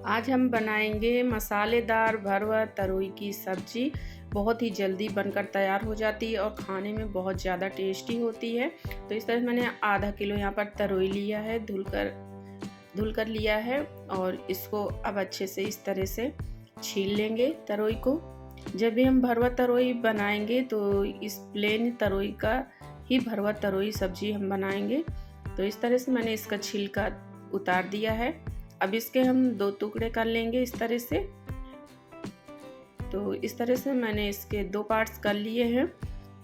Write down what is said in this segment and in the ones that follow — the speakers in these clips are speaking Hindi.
आज हम बनाएंगे मसालेदार भरवा तरोई की सब्जी। बहुत ही जल्दी बनकर तैयार हो जाती है और खाने में बहुत ज़्यादा टेस्टी होती है। तो इस तरह मैंने आधा किलो यहाँ पर तरोई लिया है, धुलकर लिया है और इसको अब अच्छे से इस तरह से छील लेंगे तरोई को। जब भी हम भरवा तरोई बनाएंगे तो इस प्लेन तरोई का ही भरवा तरोई सब्जी हम बनाएंगे। तो इस तरह से मैंने इसका छिलका उतार दिया है। अब इसके हम 2 टुकड़े कर लेंगे इस तरह से। तो इस तरह से मैंने इसके 2 पार्ट्स कर लिए हैं।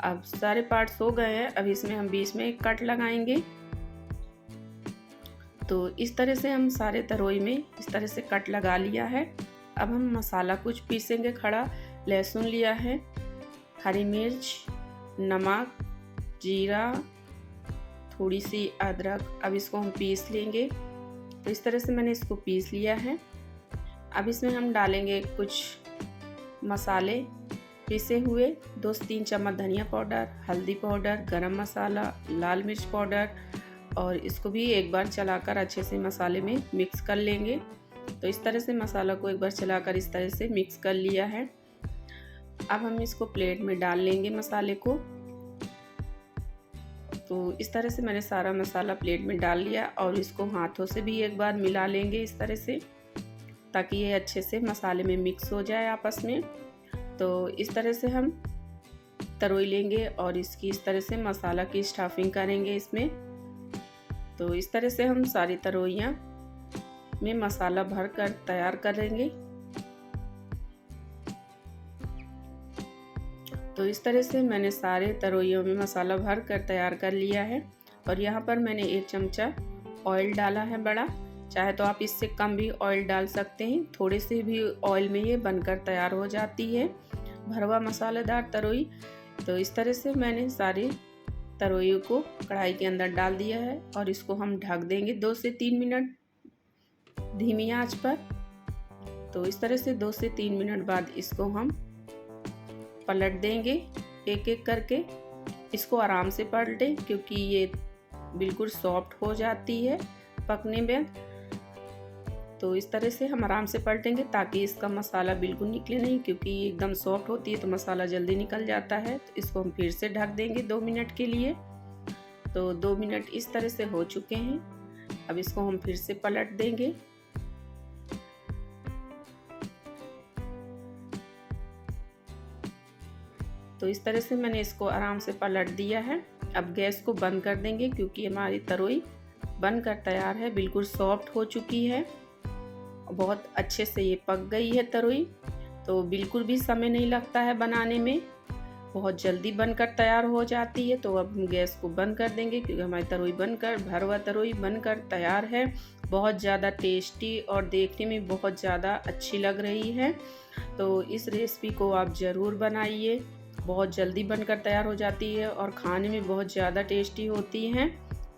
अब सारे पार्ट्स हो गए हैं। अब इसमें हम बीच में एक कट लगाएंगे। तो इस तरह से हम सारे तरोई में इस तरह से कट लगा लिया है। अब हम मसाला कुछ पीसेंगे। खड़ा लहसुन लिया है, हरी मिर्च, नमक, जीरा, थोड़ी सी अदरक। अब इसको हम पीस लेंगे। तो इस तरह से मैंने इसको पीस लिया है। अब इसमें हम डालेंगे कुछ मसाले पीसे हुए, 2 से 3 चम्मच धनिया पाउडर, हल्दी पाउडर, गरम मसाला, लाल मिर्च पाउडर, और इसको भी एक बार चलाकर अच्छे से मसाले में मिक्स कर लेंगे। तो इस तरह से मसाला को एक बार चलाकर इस तरह से मिक्स कर लिया है। अब हम इसको प्लेट में डाल लेंगे मसाले को। तो इस तरह से मैंने सारा मसाला प्लेट में डाल लिया और इसको हाथों से भी एक बार मिला लेंगे इस तरह से, ताकि ये अच्छे से मसाले में मिक्स हो जाए आपस में। तो इस तरह से हम तरोई लेंगे और इसकी इस तरह से मसाला की स्टफिंग करेंगे इसमें। तो इस तरह से हम सारी तरोइयाँ में मसाला भर कर तैयार करेंगे। तो इस तरह से मैंने सारे तरोइयों में मसाला भर कर तैयार कर लिया है। और यहाँ पर मैंने 1 चमचा ऑयल डाला है बड़ा। चाहे तो आप इससे कम भी ऑयल डाल सकते हैं। थोड़े से भी ऑयल में ये बनकर तैयार हो जाती है भरवा मसालेदार तरोई। तो इस तरह से मैंने सारी तरोइयों को कढ़ाई के अंदर डाल दिया है और इसको हम ढक देंगे 2 से 3 मिनट धीमी आंच पर। तो इस तरह से 2 से 3 मिनट बाद इसको हम पलट देंगे एक एक करके। इसको आराम से पलटें क्योंकि ये बिल्कुल सॉफ्ट हो जाती है पकने में। तो इस तरह से हम आराम से पलटेंगे ताकि इसका मसाला बिल्कुल निकले नहीं, क्योंकि ये एकदम सॉफ्ट होती है तो मसाला जल्दी निकल जाता है। तो इसको हम फिर से ढक देंगे 2 मिनट के लिए। तो 2 मिनट इस तरह से हो चुके हैं। अब इसको हम फिर से पलट देंगे। तो इस तरह से मैंने इसको आराम से पलट दिया है। अब गैस को बंद कर देंगे क्योंकि हमारी तरोई बनकर तैयार है, बिल्कुल सॉफ्ट हो चुकी है, बहुत अच्छे से ये पक गई है तरोई। तो बिल्कुल भी समय नहीं लगता है बनाने में, बहुत जल्दी बनकर तैयार हो जाती है। तो अब हम गैस को बंद कर देंगे क्योंकि हमारी तरोई बनकर भरवा तरोई बनकर तैयार है। बहुत ज़्यादा टेस्टी और देखने में बहुत ज़्यादा अच्छी लग रही है। तो इस रेसिपी को आप ज़रूर बनाइए। बहुत जल्दी बनकर तैयार हो जाती है और खाने में बहुत ज़्यादा टेस्टी होती हैं।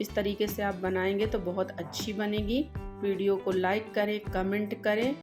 इस तरीके से आप बनाएंगे तो बहुत अच्छी बनेगी। वीडियो को लाइक करें, कमेंट करें।